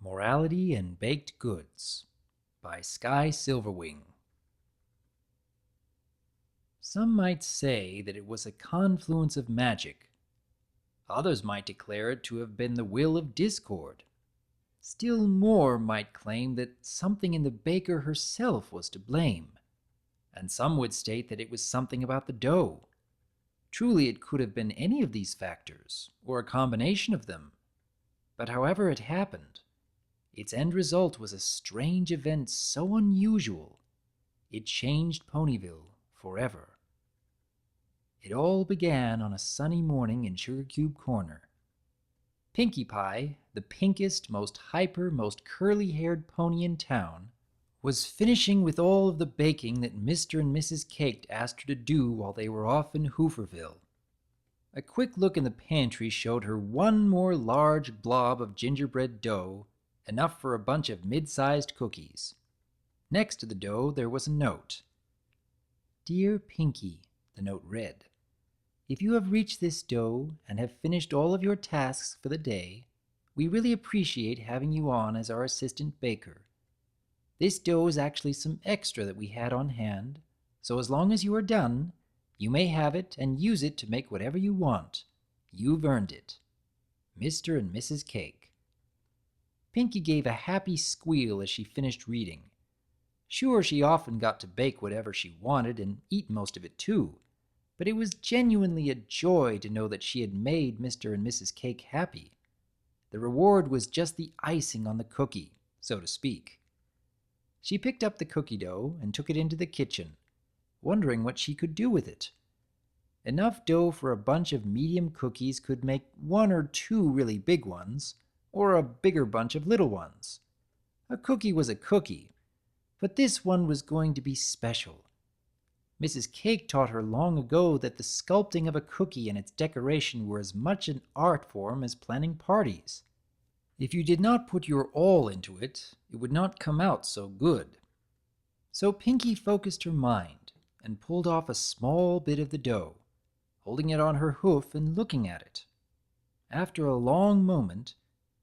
Morality and Baked Goods by Sky Silverwing. Some might say that it was a confluence of magic. Others might declare it to have been the will of discord. Still more might claim that something in the baker herself was to blame. And some would state that it was something about the dough. Truly, it could have been any of these factors, or a combination of them. But however it happened, its end result was a strange event so unusual, it changed Ponyville forever. It all began on a sunny morning in Sugar Cube Corner. Pinkie Pie, the pinkest, most hyper, most curly-haired pony in town, was finishing with all of the baking that Mr. and Mrs. Cake asked her to do while they were off in Hooverville. A quick look in the pantry showed her one more large blob of gingerbread dough, enough for a bunch of mid-sized cookies. Next to the dough there was a note. "Dear Pinkie," the note read, "if you have reached this dough and have finished all of your tasks for the day, we really appreciate having you on as our assistant baker. This dough is actually some extra that we had on hand, so as long as you are done, you may have it and use it to make whatever you want. You've earned it. Mr. and Mrs. Cake." Pinkie gave a happy squeal as she finished reading. Sure, she often got to bake whatever she wanted and eat most of it too, but it was genuinely a joy to know that she had made Mr. and Mrs. Cake happy. The reward was just the icing on the cookie, so to speak. She picked up the cookie dough and took it into the kitchen, wondering what she could do with it. Enough dough for a bunch of medium cookies could make one or two really big ones, or a bigger bunch of little ones. A cookie was a cookie, but this one was going to be special. Mrs. Cake taught her long ago that the sculpting of a cookie and its decoration were as much an art form as planning parties. If you did not put your all into it, it would not come out so good. So Pinkie focused her mind and pulled off a small bit of the dough, holding it on her hoof and looking at it. After a long moment,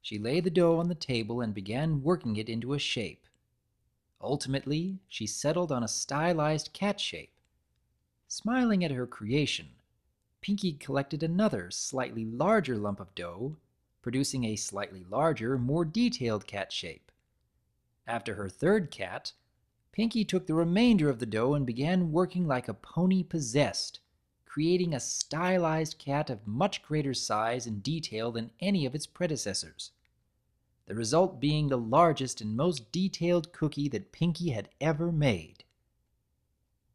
she laid the dough on the table and began working it into a shape. Ultimately, she settled on a stylized cat shape. Smiling at her creation, Pinkie collected another, slightly larger lump of dough, producing a slightly larger, more detailed cat shape. After her third cat, Pinkie took the remainder of the dough and began working like a pony possessed, creating a stylized cat of much greater size and detail than any of its predecessors. The result being the largest and most detailed cookie that Pinkie had ever made.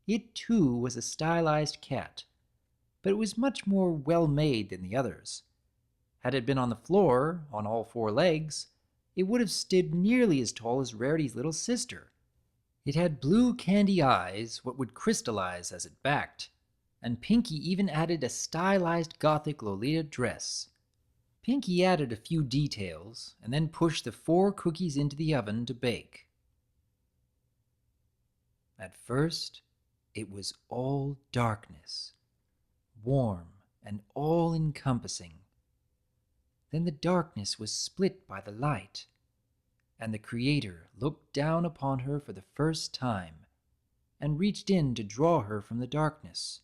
It too was a stylized cat, but it was much more well-made than the others. Had it been on the floor, on all four legs, it would have stood nearly as tall as Rarity's little sister. It had blue candy eyes, what would crystallize as it backed, and Pinkie even added a stylized gothic Lolita dress. Pinkie added a few details, and then pushed the 4 cookies into the oven to bake. At first, it was all darkness, warm and all-encompassing. Then the darkness was split by the light, and the Creator looked down upon her for the first time, and reached in to draw her from the darkness.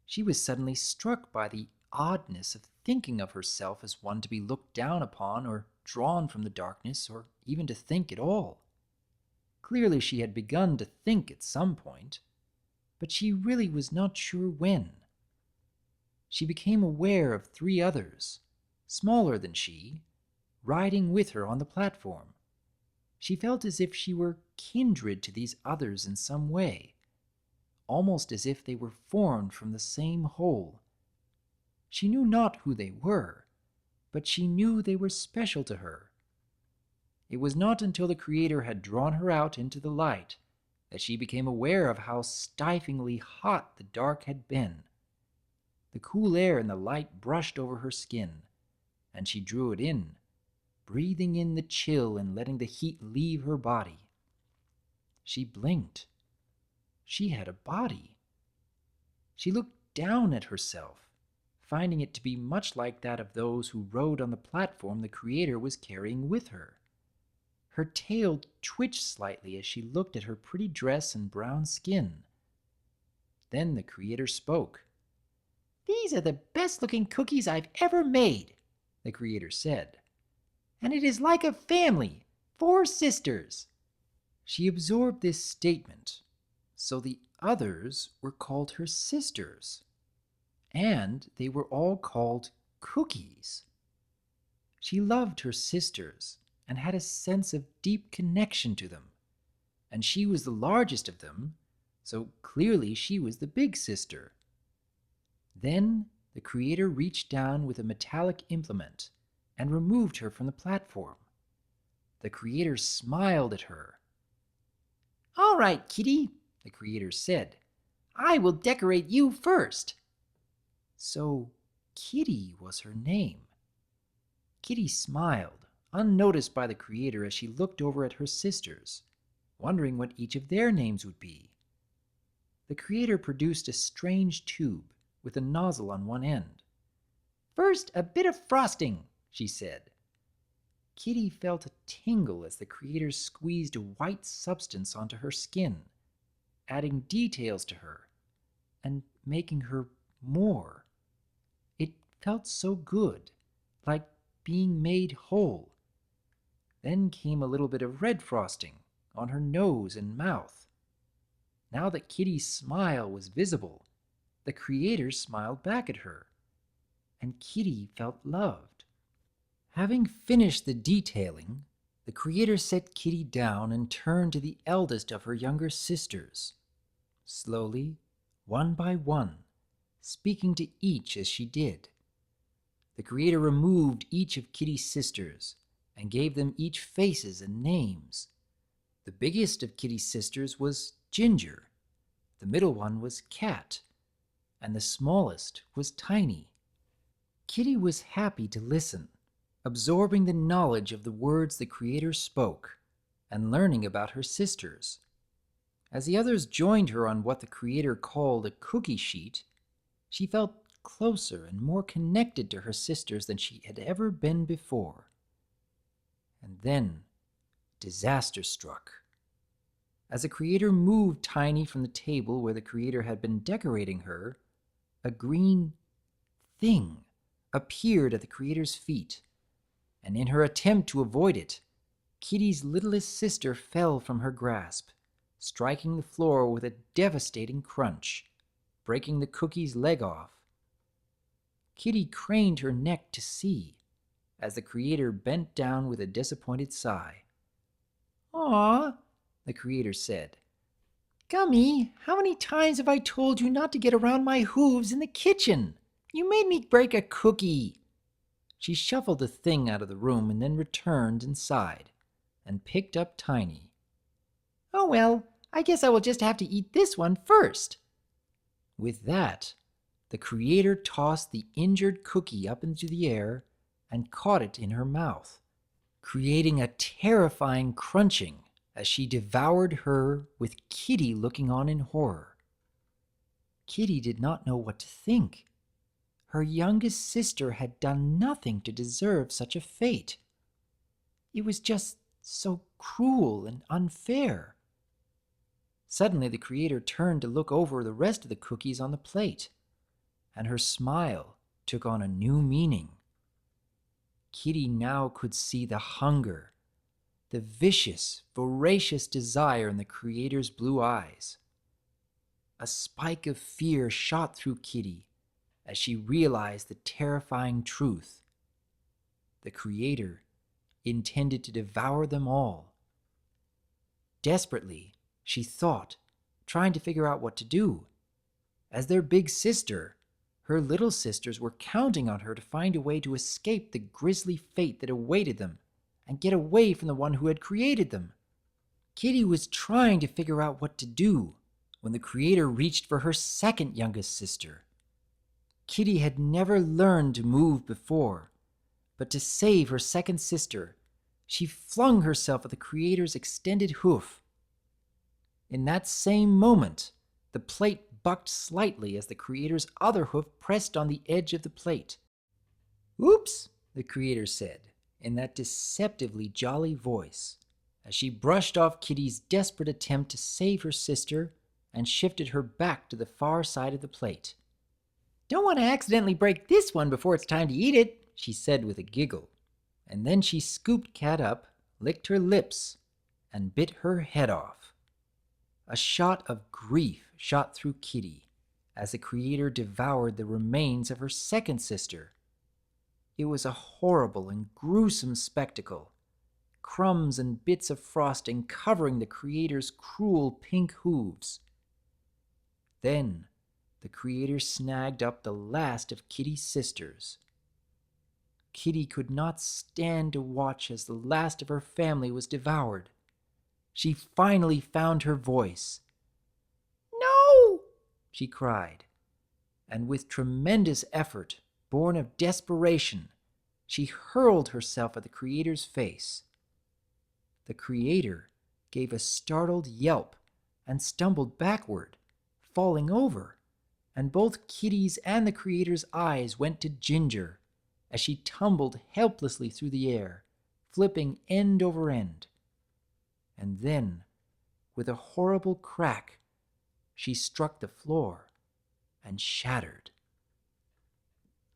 She was suddenly struck by the oddness of thinking of herself as one to be looked down upon or drawn from the darkness, or even to think at all. Clearly she had begun to think at some point, but she really was not sure when. She became aware of 3 others, smaller than she, riding with her on the platform. She felt as if she were kindred to these others in some way, almost as if they were formed from the same whole. She knew not who they were, but she knew they were special to her. It was not until the Creator had drawn her out into the light that she became aware of how stiflingly hot the dark had been. The cool air and the light brushed over her skin, and she drew it in, breathing in the chill and letting the heat leave her body. She blinked. She had a body. She looked down at herself, finding it to be much like that of those who rode on the platform the Creator was carrying with her. Her tail twitched slightly as she looked at her pretty dress and brown skin. Then the creator spoke. "These are the best-looking cookies I've ever made," the creator said. "And it is like a family, 4 sisters." She absorbed this statement, so the others were called her sisters, and they were all called cookies. She loved her sisters and had a sense of deep connection to them, and she was the largest of them, so clearly she was the big sister. Then the creator reached down with a metallic implement and removed her from the platform. The creator smiled at her. "All right, Kitty," the creator said. "I will decorate you first." So Kitty was her name. Kitty smiled, unnoticed by the creator, as she looked over at her sisters, wondering what each of their names would be. The creator produced a strange tube with a nozzle on one end. "First, a bit of frosting," she said. Kitty felt a tingle as the creator squeezed a white substance onto her skin, adding details to her and making her more. It felt so good, like being made whole. Then came a little bit of red frosting on her nose and mouth. Now that Kitty's smile was visible, the creator smiled back at her, and Kitty felt loved. Having finished the detailing, the creator set Kitty down and turned to the eldest of her younger sisters, slowly, one by one, speaking to each as she did. The creator removed each of Kitty's sisters and gave them each faces and names. The biggest of Kitty's sisters was Ginger, the middle one was Cat, and the smallest was Tiny. Kitty was happy to listen, absorbing the knowledge of the words the creator spoke and learning about her sisters. As the others joined her on what the creator called a cookie sheet, she felt closer and more connected to her sisters than she had ever been before. And then disaster struck. As the creator moved Tiny from the table where the creator had been decorating her, a green thing appeared at the creator's feet, and in her attempt to avoid it, Kitty's littlest sister fell from her grasp, striking the floor with a devastating crunch, breaking the cookie's leg off. Kitty craned her neck to see, as the creator bent down with a disappointed sigh. "Aw," the creator said. "Gummy, how many times have I told you not to get around my hooves in the kitchen? You made me break a cookie." She shuffled the thing out of the room and then returned and sighed, and picked up Tiny. "Oh well, I guess I will just have to eat this one first." With that, the creator tossed the injured cookie up into the air and caught it in her mouth, creating a terrifying crunching as she devoured her with Kitty looking on in horror. Kitty did not know what to think. Her youngest sister had done nothing to deserve such a fate. It was just so cruel and unfair. Suddenly the creator turned to look over the rest of the cookies on the plate, and her smile took on a new meaning. Kitty now could see the hunger, the vicious, voracious desire in the creator's blue eyes. A spike of fear shot through Kitty as she realized the terrifying truth. The creator intended to devour them all. Desperately, she thought, trying to figure out what to do. As their big sister, her little sisters were counting on her to find a way to escape the grisly fate that awaited them and get away from the one who had created them. Kitty was trying to figure out what to do when the creator reached for her second youngest sister. Kitty had never learned to move before, but to save her second sister, she flung herself at the creator's extended hoof. In that same moment, the plate bucked slightly as the creator's other hoof pressed on the edge of the plate. "Oops," the creator said, in that deceptively jolly voice. as she brushed off Kitty's desperate attempt to save her sister and shifted her back to the far side of the plate. "Don't want to accidentally break this one before it's time to eat it," she said with a giggle, and then she scooped Cat up, licked her lips, and bit her head off. A shot of grief shot through Kitty as the creator devoured the remains of her second sister. It was a horrible and gruesome spectacle, crumbs and bits of frosting covering the creator's cruel pink hooves. Then the creator snagged up the last of Kitty's sisters. Kitty could not stand to watch as the last of her family was devoured. She finally found her voice. "No!" she cried, and with tremendous effort, born of desperation, she hurled herself at the creator's face. The creator gave a startled yelp and stumbled backward, falling over, and both Kitty's and the creator's eyes went to Ginger as she tumbled helplessly through the air, flipping end over end. And then, with a horrible crack, she struck the floor and shattered.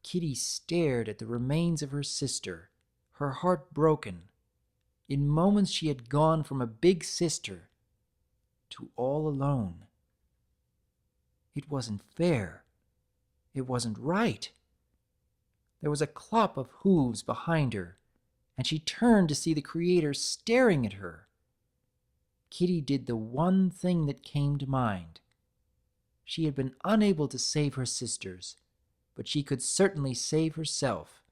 Kitty stared at the remains of her sister, her heart broken. In moments she had gone from a big sister to all alone. It wasn't fair. It wasn't right. There was a clop of hooves behind her, and she turned to see the creator staring at her. Kitty did the one thing that came to mind. She had been unable to save her sisters, but she could certainly save herself.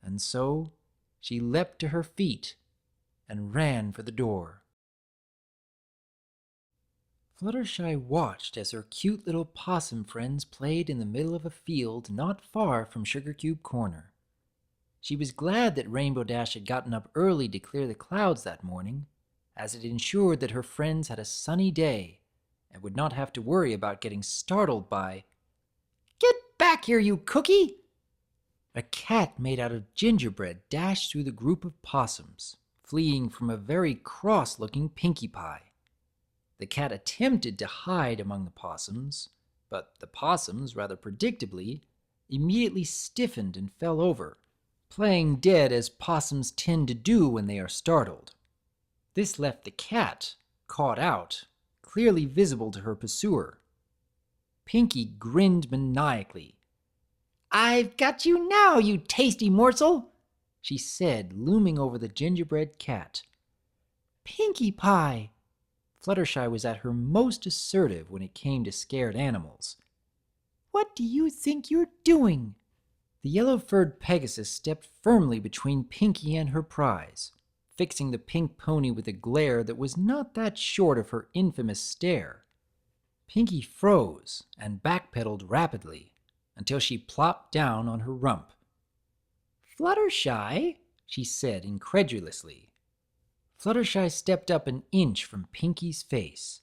And so she leapt to her feet and ran for the door. Fluttershy watched as her cute little possum friends played in the middle of a field not far from Sugar Cube Corner. She was glad that Rainbow Dash had gotten up early to clear the clouds that morning, as it ensured that her friends had a sunny day and would not have to worry about getting startled by, "Get back here, you cookie!" A cat made out of gingerbread dashed through the group of possums, fleeing from a very cross-looking Pinkie Pie. The cat attempted to hide among the possums, but the possums, rather predictably, immediately stiffened and fell over, playing dead as possums tend to do when they are startled. This left the cat, caught out, clearly visible to her pursuer. Pinkie grinned maniacally. "I've got you now, you tasty morsel," she said, looming over the gingerbread cat. "Pinkie Pie!" Fluttershy was at her most assertive when it came to scared animals. "What do you think you're doing?" The yellow-furred Pegasus stepped firmly between Pinkie and her prize, fixing the pink pony with a glare that was not that short of her infamous stare. Pinkie froze and backpedaled rapidly until she plopped down on her rump. "Fluttershy?" she said incredulously. Fluttershy stepped up an inch from Pinkie's face.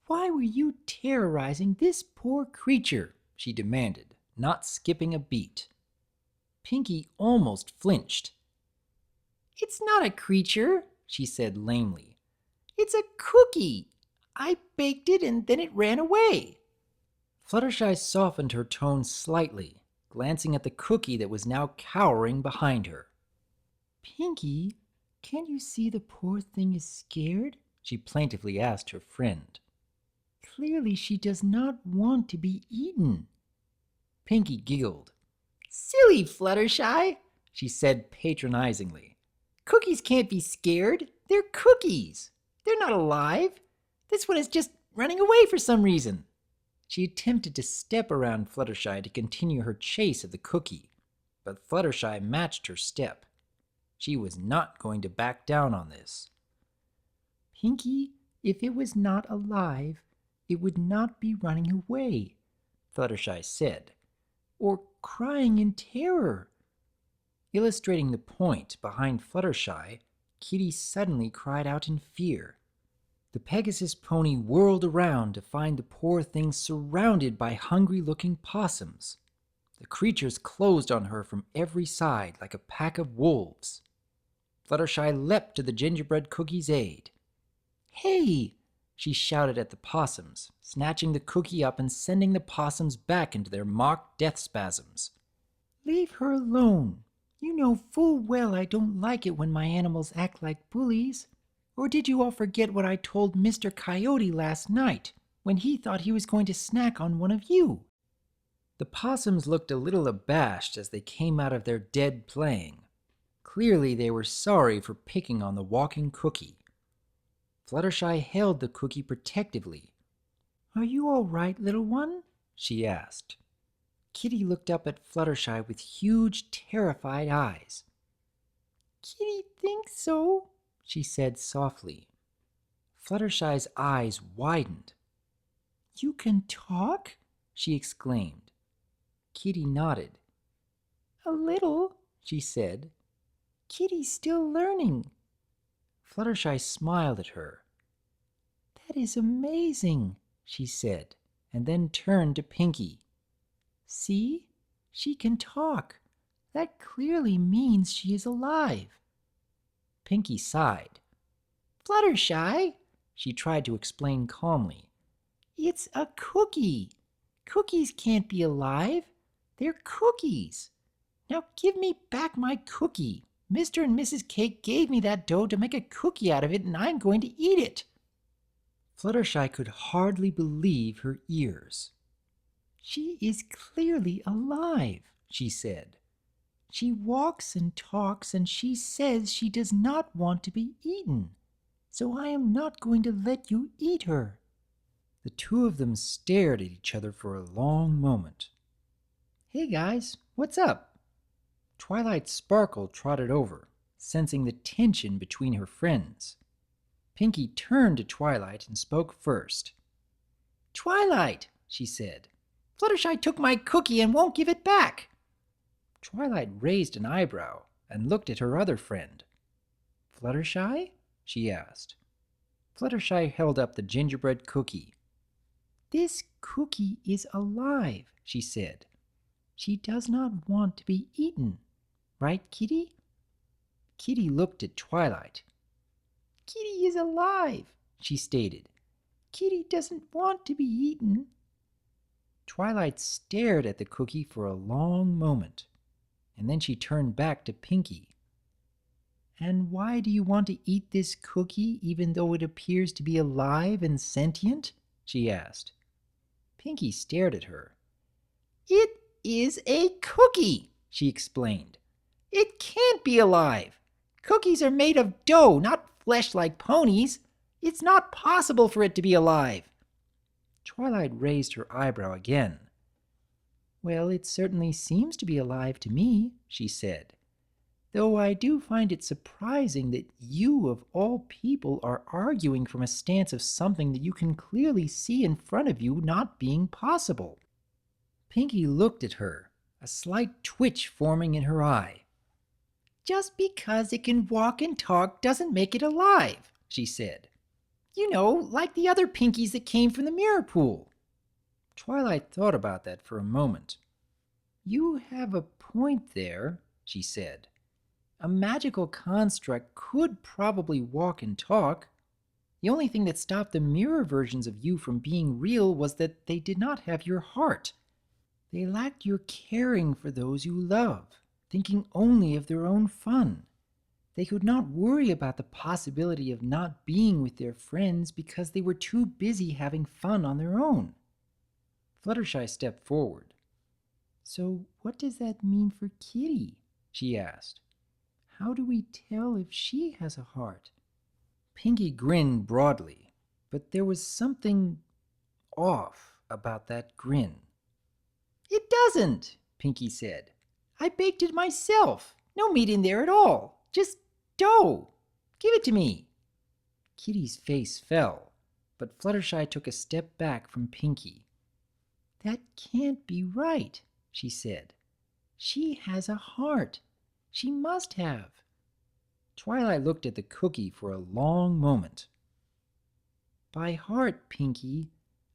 "Why were you terrorizing this poor creature?" she demanded, not skipping a beat. Pinkie almost flinched. "It's not a creature," she said lamely. "It's a cookie. I baked it and then it ran away." Fluttershy softened her tone slightly, glancing at the cookie that was now cowering behind her. "Pinkie, can't you see the poor thing is scared?" she plaintively asked her friend. "Clearly she does not want to be eaten." Pinkie giggled. "Silly Fluttershy," she said patronizingly. "Cookies can't be scared. They're cookies. They're not alive. This one is just running away for some reason." She attempted to step around Fluttershy to continue her chase of the cookie, but Fluttershy matched her step. She was not going to back down on this. "Pinkie, if it was not alive, it would not be running away," Fluttershy said, "or crying in terror." Illustrating the point behind Fluttershy, Kitty suddenly cried out in fear. The Pegasus pony whirled around to find the poor thing surrounded by hungry-looking possums. The creatures closed on her from every side like a pack of wolves. Fluttershy leapt to the gingerbread cookie's aid. "Hey!" she shouted at the possums, snatching the cookie up and sending the possums back into their mock death spasms. "Leave her alone. You know full well I don't like it when my animals act like bullies. Or did you all forget what I told Mr. Coyote last night, when he thought he was going to snack on one of you?" The possums looked a little abashed as they came out of their dead playing. Clearly they were sorry for picking on the walking cookie. Fluttershy held the cookie protectively. "Are you all right, little one?" she asked. Kitty looked up at Fluttershy with huge, terrified eyes. "Kitty thinks so," she said softly. Fluttershy's eyes widened. "You can talk?" she exclaimed. Kitty nodded. "A little," she said. "Kitty's still learning." Fluttershy smiled at her. "That is amazing," she said, and then turned to Pinkie. "See? She can talk. That clearly means she is alive." Pinkie sighed. "Fluttershy," she tried to explain calmly, "it's a cookie. Cookies can't be alive. They're cookies. Now give me back my cookie. Mr. and Mrs. Cake gave me that dough to make a cookie out of it, and I'm going to eat it." Fluttershy could hardly believe her ears. "She is clearly alive," she said. "She walks and talks, and she says she does not want to be eaten. So I am not going to let you eat her." The two of them stared at each other for a long moment. "Hey guys, what's up?" Twilight Sparkle trotted over, sensing the tension between her friends. Pinkie turned to Twilight and spoke first. "Twilight," she said, "Fluttershy took my cookie and won't give it back." Twilight raised an eyebrow and looked at her other friend. "Fluttershy?" she asked. Fluttershy held up the gingerbread cookie. "This cookie is alive," she said. "She does not want to be eaten. Right, Kitty?" Kitty looked at Twilight. "Kitty is alive," she stated. "Kitty doesn't want to be eaten." Twilight stared at the cookie for a long moment, and then she turned back to Pinkie. "And why do you want to eat this cookie even though it appears to be alive and sentient?" she asked. Pinkie stared at her. "It is a cookie," she explained. "It can't be alive. Cookies are made of dough, not flesh like ponies. It's not possible for it to be alive." Twilight raised her eyebrow again. "Well, it certainly seems to be alive to me," she said. "Though I do find it surprising that you, of all people, are arguing from a stance of something that you can clearly see in front of you not being possible." Pinkie looked at her, a slight twitch forming in her eye. "Just because it can walk and talk doesn't make it alive," she said. "You know, like the other Pinkies that came from the mirror pool." Twilight thought about that for a moment. "You have a point there," she said. "A magical construct could probably walk and talk. The only thing that stopped the mirror versions of you from being real was that they did not have your heart. They lacked your caring for those you love, thinking only of their own fun. They could not worry about the possibility of not being with their friends because they were too busy having fun on their own." Fluttershy stepped forward. "So what does that mean for Kitty?" she asked. "How do we tell if she has a heart?" Pinkie grinned broadly, but there was something off about that grin. "It doesn't," Pinkie said. "I baked it myself. No meat in there at all. Just dough. Give it to me." Kitty's face fell, but Fluttershy took a step back from Pinkie. "That can't be right," she said. "She has a heart. She must have." Twilight looked at the cookie for a long moment. "By heart, Pinkie,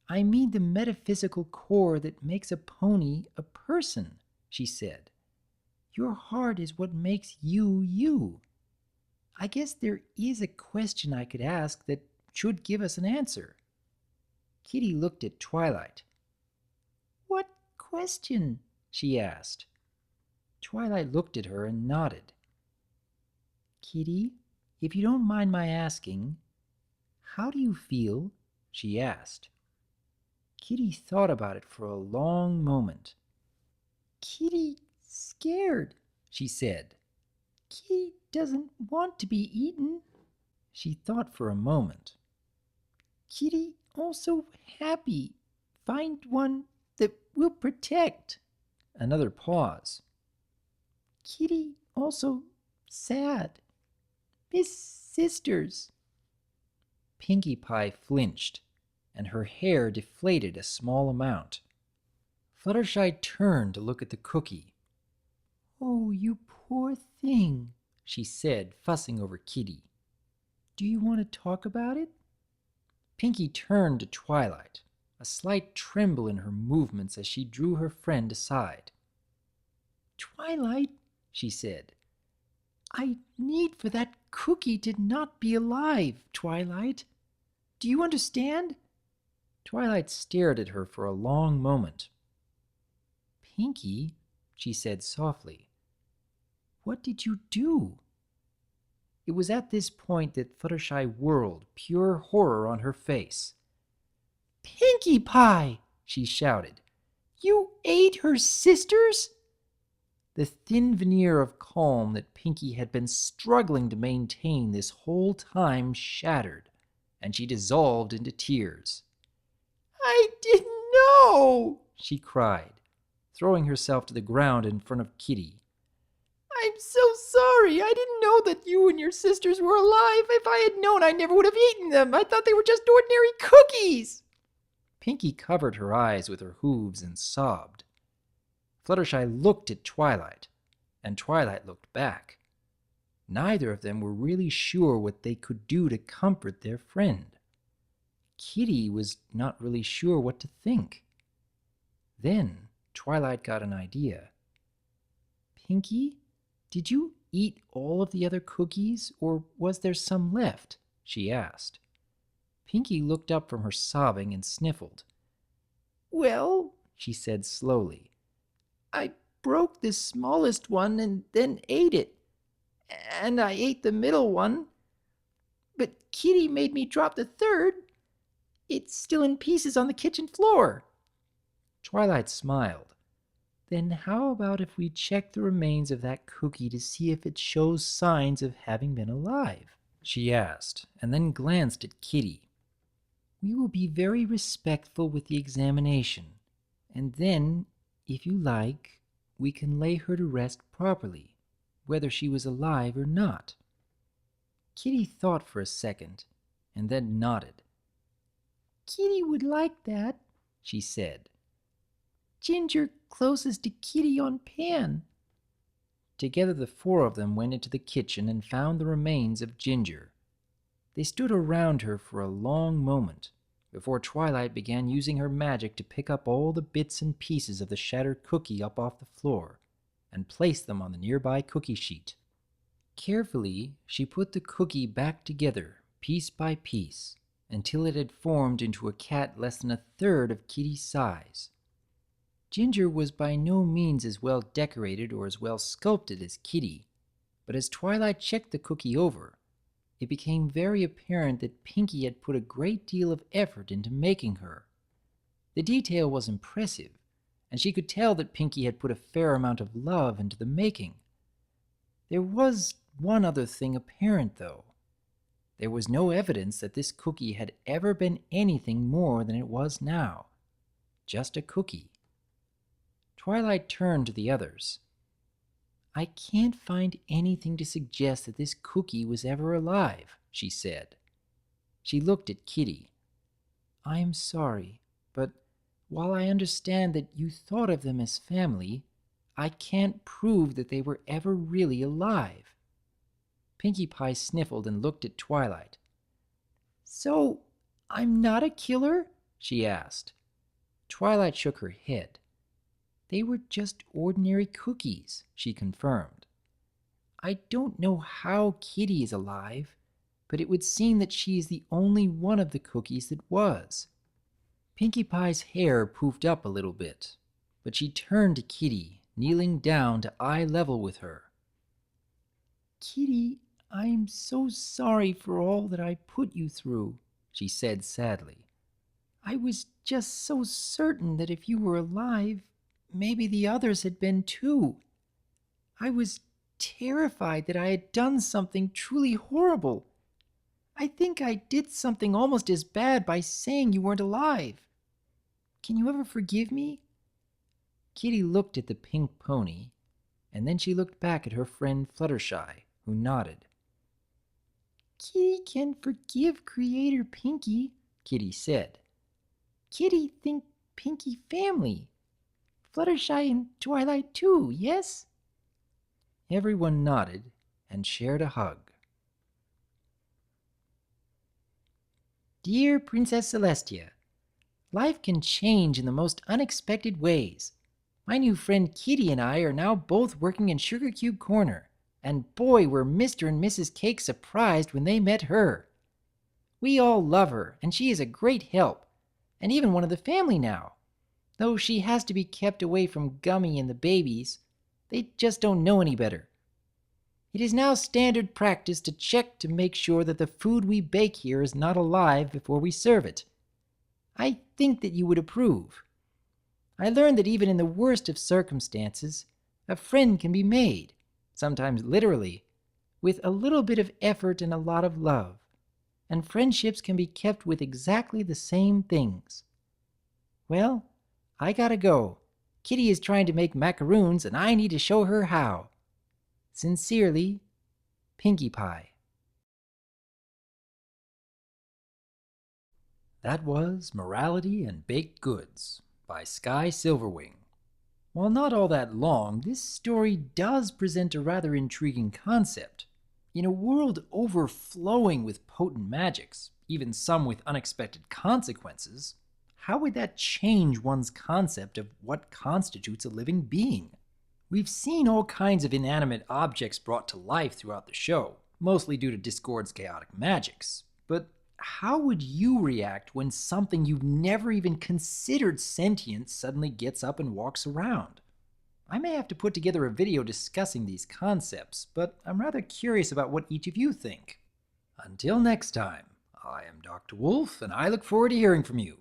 I mean the metaphysical core that makes a pony a person," she said. "Your heart is what makes you you." I guess there is a question I could ask that should give us an answer. Kitty looked at Twilight. What question? She asked. Twilight looked at her and nodded. Kitty, if you don't mind my asking, how do you feel? She asked. Kitty thought about it for a long moment. Kitty scared, she said. Kitty doesn't want to be eaten. She thought for a moment. Kitty also happy. Find one that will protect. Another pause. Kitty also sad. Miss sisters. Pinkie Pie flinched, and her hair deflated a small amount. Fluttershy turned to look at the cookie. Oh, you poor thing, she said, fussing over Kitty. Do you want to talk about it? Pinkie turned to Twilight, a slight tremble in her movements as she drew her friend aside. Twilight, she said, I need for that cookie to not be alive, Twilight. Do you understand? Twilight stared at her for a long moment. Pinkie, she said softly, what did you do? It was at this point that Fluttershy whirled, pure horror on her face. Pinkie Pie, she shouted. You ate her sisters? The thin veneer of calm that Pinkie had been struggling to maintain this whole time shattered, and she dissolved into tears. I didn't know, she cried, throwing herself to the ground in front of Kitty. I'm so sorry. I didn't know that you and your sisters were alive. If I had known, I never would have eaten them. I thought they were just ordinary cookies. Pinkie covered her eyes with her hooves and sobbed. Fluttershy looked at Twilight, and Twilight looked back. Neither of them were really sure what they could do to comfort their friend. Kitty was not really sure what to think. Then Twilight got an idea. Pinkie, did you eat all of the other cookies, or was there some left? She asked. Pinkie looked up from her sobbing and sniffled. Well, she said slowly, I broke the smallest one and then ate it. And I ate the middle one. But Kitty made me drop the third. It's still in pieces on the kitchen floor. Twilight smiled. Then how about if we check the remains of that cookie to see if it shows signs of having been alive? She asked, and then glanced at Kitty. We will be very respectful with the examination, and then, if you like, we can lay her to rest properly, whether she was alive or not. Kitty thought for a second, and then nodded. Kitty would like that, she said. Ginger closest to Kitty on pan. Together the four of them went into the kitchen and found the remains of Ginger. They stood around her for a long moment, before Twilight began using her magic to pick up all the bits and pieces of the shattered cookie up off the floor, and place them on the nearby cookie sheet. Carefully, she put the cookie back together, piece by piece, until it had formed into a cat less than a third of Kitty's size. Ginger was by no means as well decorated or as well sculpted as Kitty, but as Twilight checked the cookie over, it became very apparent that Pinkie had put a great deal of effort into making her. The detail was impressive, and she could tell that Pinkie had put a fair amount of love into the making. There was one other thing apparent, though. There was no evidence that this cookie had ever been anything more than it was now. Just a cookie. Twilight turned to the others. I can't find anything to suggest that this cookie was ever alive, she said. She looked at Kitty. I'm sorry, but while I understand that you thought of them as family, I can't prove that they were ever really alive. Pinkie Pie sniffled and looked at Twilight. So, I'm not a killer? She asked. Twilight shook her head. They were just ordinary cookies, she confirmed. I don't know how Kitty is alive, but it would seem that she is the only one of the cookies that was. Pinkie Pie's hair poofed up a little bit, but she turned to Kitty, kneeling down to eye level with her. Kitty, I'm so sorry for all that I put you through, she said sadly. I was just so certain that if you were alive, maybe the others had been too. I was terrified that I had done something truly horrible. I think I did something almost as bad by saying you weren't alive. Can you ever forgive me? Kitty looked at the pink pony, and then she looked back at her friend Fluttershy, who nodded. Kitty can forgive Creator Pinkie, Kitty said. Kitty think Pinkie family. Fluttershy and Twilight too, yes? Everyone nodded and shared a hug. Dear Princess Celestia, life can change in the most unexpected ways. My new friend Kitty and I are now both working in Sugar Cube Corner, and boy were Mr. and Mrs. Cake surprised when they met her. We all love her, and she is a great help, and even one of the family now. Though she has to be kept away from Gummy and the babies, they just don't know any better. It is now standard practice to check to make sure that the food we bake here is not alive before we serve it. I think that you would approve. I learned that even in the worst of circumstances, a friend can be made, sometimes literally, with a little bit of effort and a lot of love, and friendships can be kept with exactly the same things. Well, I gotta go. Kitty is trying to make macaroons, and I need to show her how. Sincerely, Pinkie Pie. That was Morality and Baked Goods by Sky Silverwing. While not all that long, this story does present a rather intriguing concept. In a world overflowing with potent magics, even some with unexpected consequences, how would that change one's concept of what constitutes a living being? We've seen all kinds of inanimate objects brought to life throughout the show, mostly due to Discord's chaotic magics. But how would you react when something you've never even considered sentient suddenly gets up and walks around? I may have to put together a video discussing these concepts, but I'm rather curious about what each of you think. Until next time, I am Dr. Wolf, and I look forward to hearing from you.